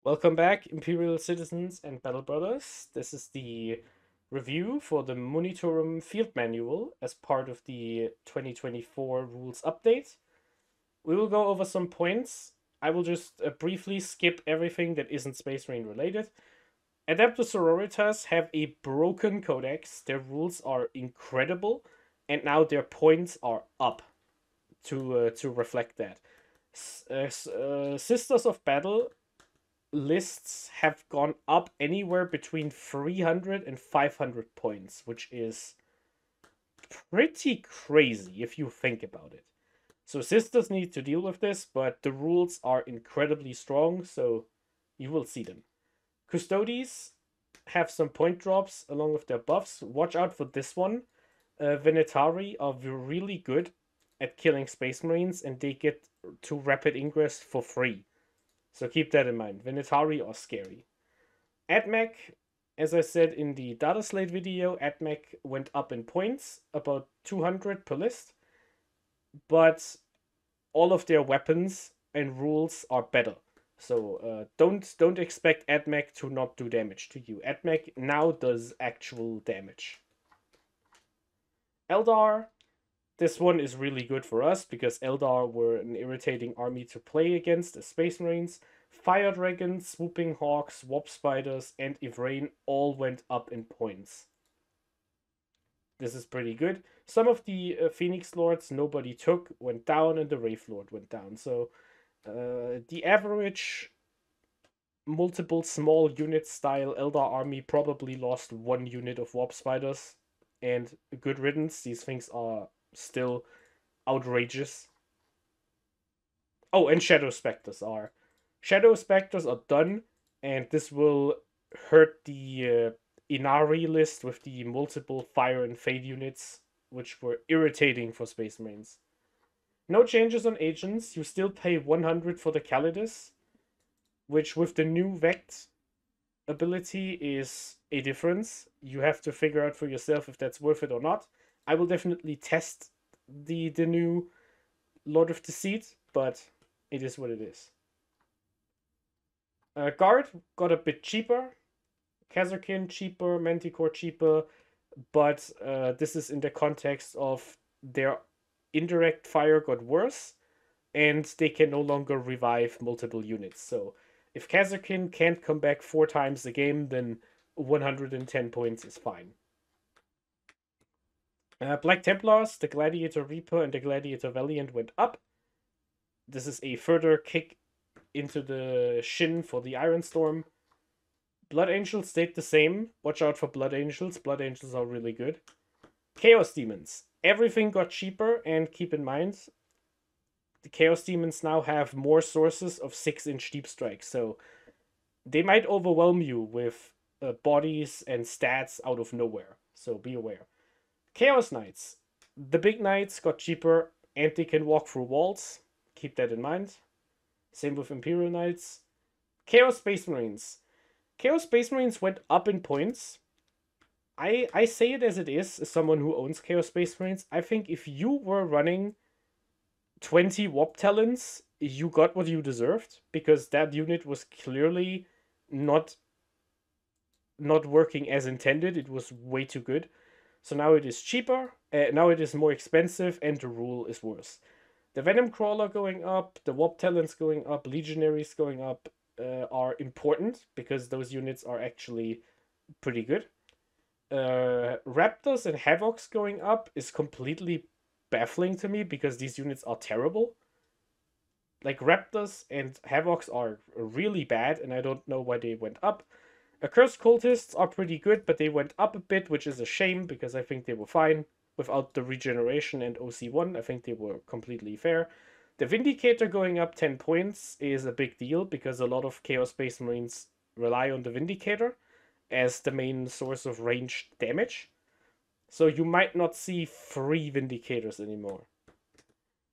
Welcome back, Imperial Citizens and Battle Brothers. This is the review for the Munitorum Field Manual as part of the 2024 rules update. We will go over some points. I will just briefly skip everything that isn't Space Marine related. Adeptus Sororitas have a broken codex. Their rules are incredible, and now their points are up to reflect that. Sisters of Battle lists have gone up anywhere between 300 and 500 points, which is pretty crazy if you think about it. So sisters need to deal with this, but the rules are incredibly strong, so you will see them. Custodes have some point drops along with their buffs. Watch out for this one. Venetari are really good at killing Space Marines, and they get to rapid ingress for free. So keep that in mind. Venetari are scary. AdMech, as I said in the Dataslate video, AdMech went up in points, about 200 per list. But all of their weapons and rules are better. So don't expect AdMech to not do damage to you. AdMech now does actual damage. Eldar, this one is really good for us because Eldar were an irritating army to play against as Space Marines. Fire Dragons, Swooping Hawks, Warp Spiders, and Ivrain all went up in points. This is pretty good. Some of the Phoenix Lords nobody took went down, and the Wraith Lord went down. So the average multiple small unit style Eldar army probably lost 1 unit of Warp Spiders. And good riddance, these things are still outrageous. Oh, and Shadow Spectres are. Shadow Spectres are done, and this will hurt the Inari list with the multiple Fire and Fade units, which were irritating for Space Marines. No changes on agents. You still pay 100 for the Calidus, which with the new Vect ability is a difference. You have to figure out for yourself if that's worth it or not. I will definitely test the new Lord of Deceit, but it is what it is. Guard got a bit cheaper. Kazarkin cheaper, Manticore cheaper, but this is in the context of their indirect fire got worse, and they can no longer revive multiple units. So if Kazarkin can't come back 4 times a game, then 110 points is fine. Black Templars, the Gladiator Reaper and the Gladiator Valiant went up. This is a further kick into the shin for the Iron Storm. Blood Angels stayed the same. Watch out for Blood Angels. Blood Angels are really good. Chaos Demons. Everything got cheaper, and keep in mind, the Chaos Demons now have more sources of 6-inch deep strike, so they might overwhelm you with bodies and stats out of nowhere, so be aware. Chaos Knights. The big knights got cheaper, and they can walk through walls. Keep that in mind. Same with Imperial Knights. Chaos Space Marines. Chaos Space Marines went up in points. I say it as it is, as someone who owns Chaos Space Marines. I think if you were running 20 Warp Talons, you got what you deserved, because that unit was clearly not working as intended. It was way too good. So now it is cheaper, now it is more expensive, and the rule is worse. The Venom Crawler going up, the Warp Talons going up, Legionaries going up are important, because those units are actually pretty good. Raptors and Havocs going up is completely baffling to me, because these units are terrible. Like, Raptors and Havocs are really bad, and I don't know why they went up. Accursed Cultists are pretty good, but they went up a bit, which is a shame, because I think they were fine. Without the regeneration and OC1, I think they were completely fair. The Vindicator going up 10 points is a big deal, because a lot of Chaos Space Marines rely on the Vindicator as the main source of ranged damage. So you might not see 3 Vindicators anymore.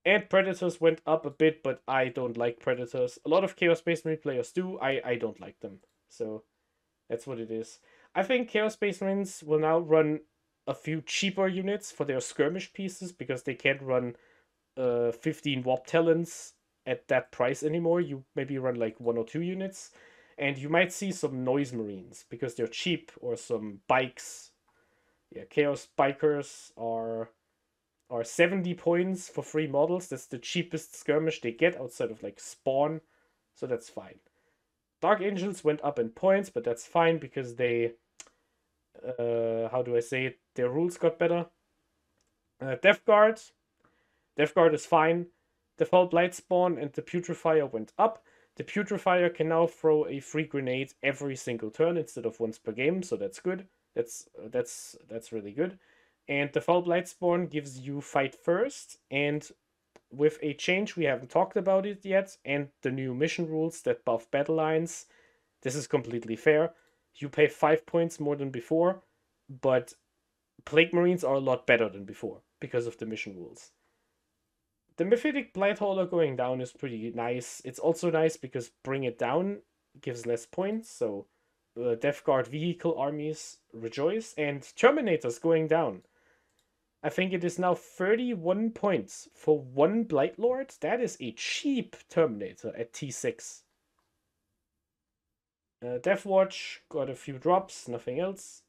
And Predators went up a bit, but I don't like Predators. A lot of Chaos Space Marine players do. I don't like them. So that's what it is. I think Chaos Space Marines will now run a few cheaper units for their skirmish pieces, because they can't run 15 Warp Talons at that price anymore. You maybe run like 1 or 2 units. And you might see some Noise Marines because they're cheap, or some bikes. Yeah, Chaos Bikers are 70 points for 3 models. That's the cheapest skirmish they get outside of like Spawn, so that's fine. Dark Angels went up in points, but that's fine because they, how do I say it? Their rules got better. Death Guard. Death Guard is fine. Default Blight Spawn and the Putrefier went up. The Putrefier can now throw a free grenade every single turn instead of once per game, so that's good. That's really good. And Default Blight Spawn gives you fight first, and with a change, we haven't talked about it yet, and the new mission rules that buff battle lines, this is completely fair. You pay 5 points more than before, but Plague Marines are a lot better than before because of the mission rules. The Mephitic Blightholder going down is pretty nice. It's also nice because Bring It Down gives less points, so Death Guard vehicle armies rejoice, and Terminators going down. I think it is now 31 points for one Blightlord. That is a cheap Terminator at T6. Deathwatch got a few drops, nothing else.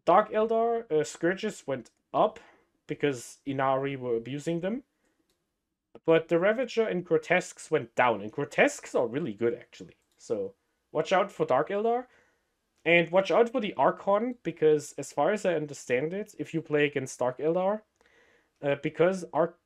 Dark Eldar, Scourges went up because Inari were abusing them. But the Ravager and Grotesques went down, and Grotesques are really good actually. So watch out for Dark Eldar. And watch out for the Archon, because as far as I understand it, if you play against Dark Eldar, because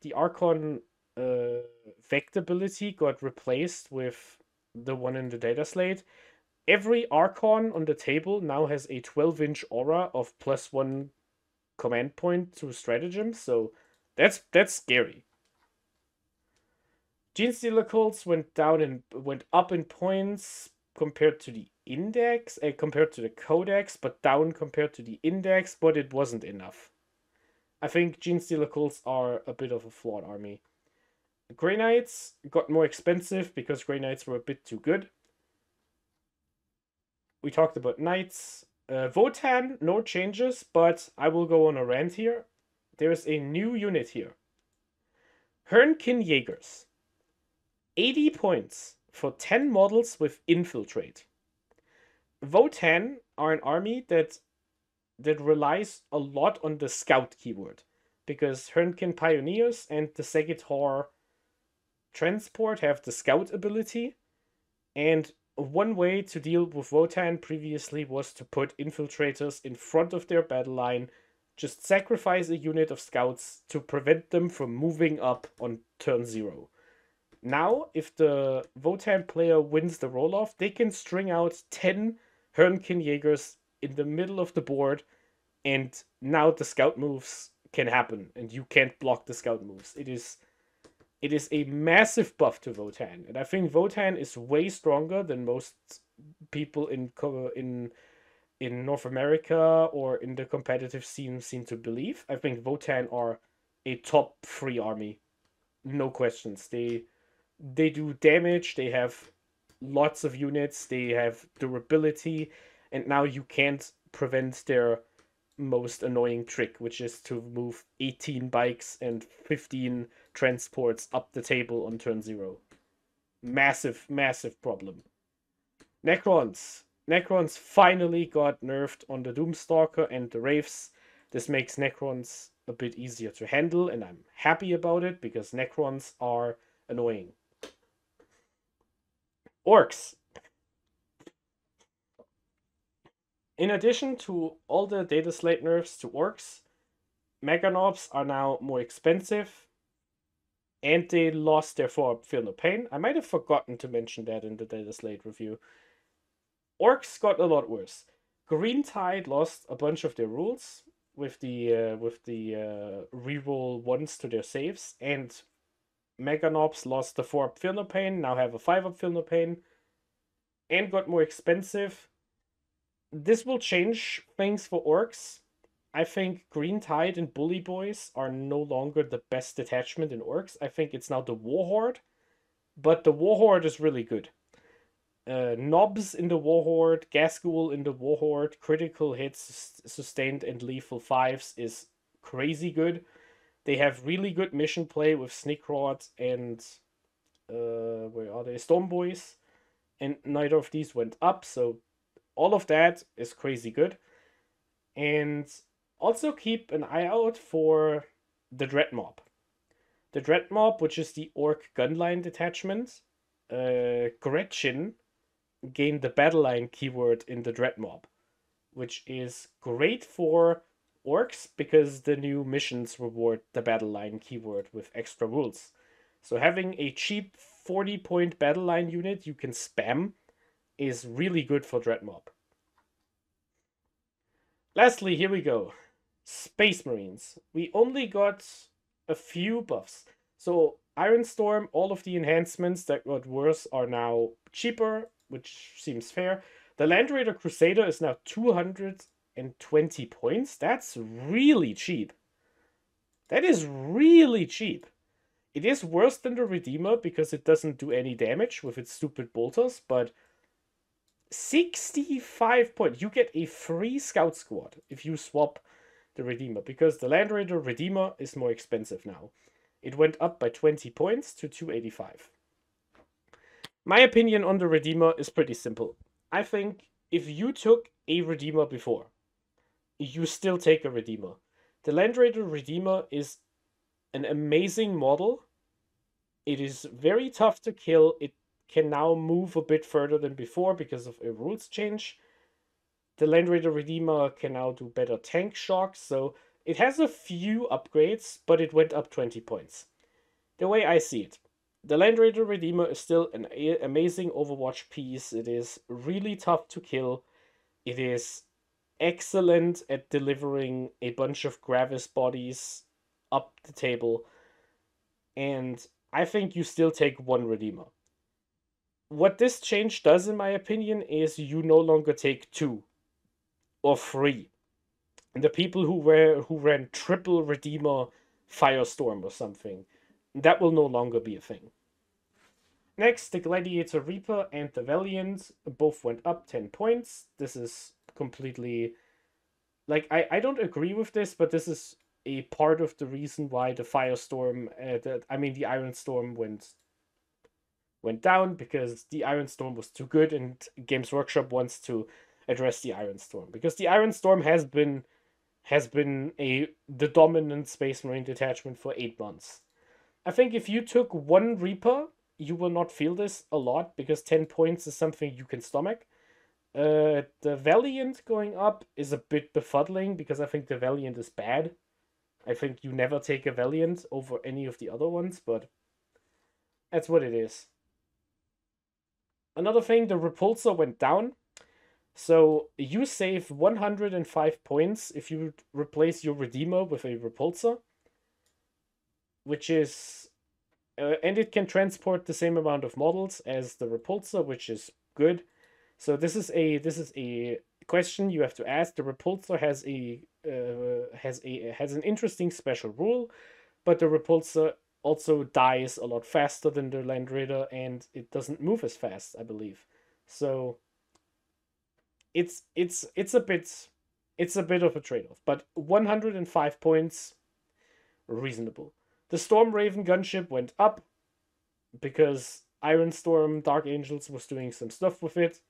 the Archon Vect ability got replaced with the one in the Dataslate, every Archon on the table now has a 12-inch aura of +1 command point to stratagem, so that's scary. Genestealer Cults went down and went up in points compared to the index, compared to the codex, but down compared to the index, but it wasn't enough. I think Genestealer Cults are a bit of a flawed army. Grey Knights got more expensive because Grey Knights were a bit too good. We talked about Knights. Votann, no changes, but I will go on a rant here. There's a new unit here. Hernkin Jaegers. 80 points for 10 models with Infiltrate. Votann are an army that relies a lot on the Scout keyword, because Hernkin Pioneers and the Sagitar Transport have the Scout ability, and one way to deal with Votann previously was to put Infiltrators in front of their battle line, just sacrifice a unit of Scouts to prevent them from moving up on turn 0. Now, if the Votann player wins the roll-off, they can string out 10 Hernkin Jaegers in the middle of the board, and now the scout moves can happen, and you can't block the scout moves. It is a massive buff to Votann, and I think Votann is way stronger than most people in North America or in the competitive scene seem to believe. I think Votann are a top 3 army, no questions. They do damage, they have lots of units, they have durability, and now you can't prevent their most annoying trick, which is to move 18 bikes and 15 transports up the table on turn 0. Massive, massive problem. Necrons. Necrons finally got nerfed on the Doomstalker and the Wraiths. This makes Necrons a bit easier to handle, and I'm happy about it, because Necrons are annoying. Orcs. In addition to all the Dataslate nerfs to Orcs, Meganobs are now more expensive, and they lost their 4-up Feel No Pain. I might have forgotten to mention that in the Dataslate review. Orcs got a lot worse. Green Tide lost a bunch of their rules with the reroll ones to their saves, and Meganobs lost the 4-up Feel No Pain, now have a 5-up Feel No Pain, and got more expensive. This will change things for Orcs. I think Green Tide and Bully Boys are no longer the best detachment in Orcs. I think it's now the Warhorde, but the Warhorde is really good. Knobs in the Warhorde, Gasghoul in the Warhorde, critical hits, sustained and lethal 5s is crazy good. They have really good mission play with Sneakrod and where are they? Stormboys. and neither of these went up, so all of that is crazy good. And also keep an eye out for the Dread Mob. The Dread Mob, which is the Orc Gunline detachment, Gretchen gained the battle line keyword in the Dread Mob, which is great for orcs because the new missions reward the battle line keyword with extra rules. So having a cheap 40-point battle line unit you can spam is really good for Dread Mob. Lastly, here we go. Space Marines. We only got a few buffs. So Iron Storm, all of the enhancements that got worse are now cheaper, which seems fair. The Land Raider Crusader is now 220 points. That's really cheap. That is really cheap. It is worse than the Redeemer because it doesn't do any damage with its stupid bolters, but 65 points. You get a free scout squad if you swap the Redeemer, because the Land Raider Redeemer is more expensive now. It went up by 20 points to 285. My opinion on the Redeemer is pretty simple. I think if you took a Redeemer before, you still take a Redeemer. The Land Raider Redeemer is an amazing model. It is very tough to kill. It can now move a bit further than before because of a rules change. The Land Raider Redeemer can now do better tank shocks, so it has a few upgrades, but it went up 20 points. The way I see it, the Land Raider Redeemer is still an amazing Overwatch piece. It is really tough to kill. It is excellent at delivering a bunch of Gravis bodies up the table, and I think you still take one Redeemer. What this change does, in my opinion, is you no longer take two or three. And the people who ran triple Redeemer Firestorm or something, that will no longer be a thing. Next, the Gladiator Reaper and the Valiant both went up 10 points. This is completely... Like, I don't agree with this, but this is a part of the reason why the Firestorm... the Iron Storm went down, because the Iron Storm was too good, and Games Workshop wants to address the Iron Storm. Because the Iron Storm has been the dominant Space Marine detachment for 8 months. I think if you took one Reaper, you will not feel this a lot, because 10 points is something you can stomach. The Valiant going up is a bit befuddling, because I think the Valiant is bad. I think you never take a Valiant over any of the other ones, but that's what it is. Another thing, the Repulsor went down. So you save 105 points if you replace your Redeemer with a Repulsor, which is... and it can transport the same amount of models as the Repulsor, which is good. So this is a question you have to ask. The Repulsor has an interesting special rule, but the Repulsor also dies a lot faster than the Land Raider, and it doesn't move as fast, I believe. So it's a bit of a trade-off, but 105 points, reasonable. The Storm Raven gunship went up because Iron Storm Dark Angels was doing some stuff with it,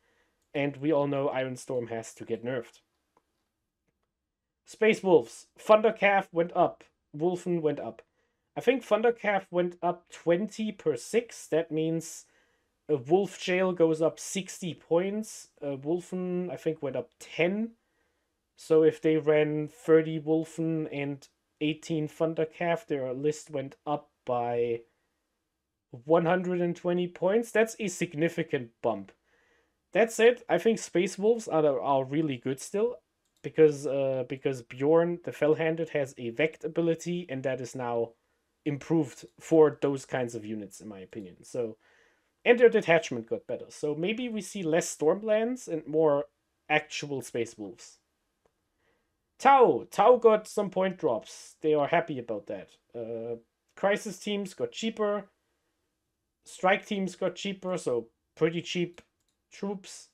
and we all know Iron Storm has to get nerfed. Space Wolves. Thundercalf went up. Wolfen went up. I think Thundercalf went up 20 per 6. That means a Wolf Jail goes up 60 points. Wolfen, I think, went up 10. So if they ran 30 Wolfen and 18 Thundercalf, their list went up by 120 points. That's a significant bump. That said, I think Space Wolves are really good still, because Bjorn, the Fell-Handed, has a Vect ability, and that is now improved for those kinds of units, in my opinion. So, and their detachment got better. So maybe we see less Stormlands and more actual Space Wolves. Tau got some point drops. They are happy about that. Crisis teams got cheaper. Strike teams got cheaper, so pretty cheap troops.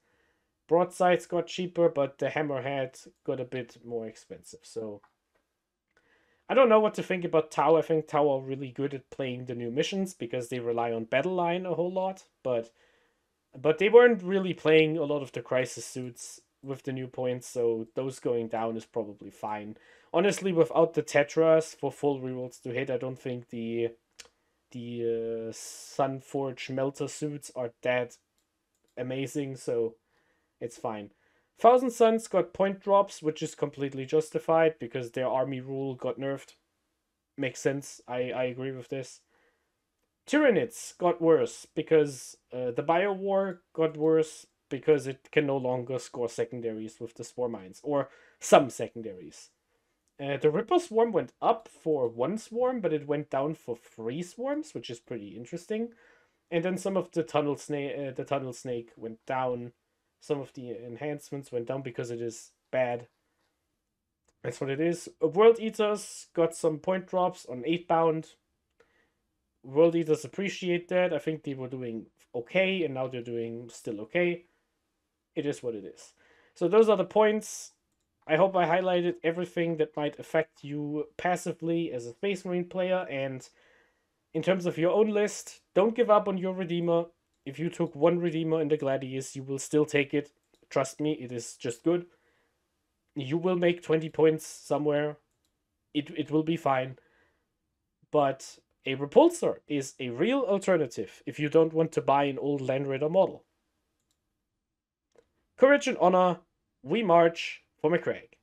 Broadsides got cheaper, but the Hammerhead got a bit more expensive. So I don't know what to think about Tau. I think Tau are really good at playing the new missions because they rely on battle line a whole lot. But But they weren't really playing a lot of the crisis suits with the new points, so those going down is probably fine. Honestly, without the Tetras for full rerolls to hit, I don't think the Sunforge Melter suits are that amazing, so it's fine. Thousand Suns got point drops, which is completely justified because their army rule got nerfed. Makes sense. I agree with this. Tyranids got worse because the Bio War got worse because it can no longer score secondaries with the Spore Mines, or some secondaries. The Ripper Swarm went up for one swarm, but it went down for three swarms, which is pretty interesting. And then some of the tunnel snake went down. Some of the enhancements went down because it is bad. That's what it is. World Eaters got some point drops on 8-bound. World Eaters appreciate that. I think they were doing okay, and now they're doing still okay. It is what it is. So those are the points. I hope I highlighted everything that might affect you passively as a Space Marine player. And in terms of your own list, don't give up on your Redeemer. If you took one Redeemer in the Gladius, you will still take it. Trust me, it is just good. You will make 20 points somewhere. It will be fine. But a repulsor is a real alternative if you don't want to buy an old Land Raider model. Courage and honor, we march for McCraig.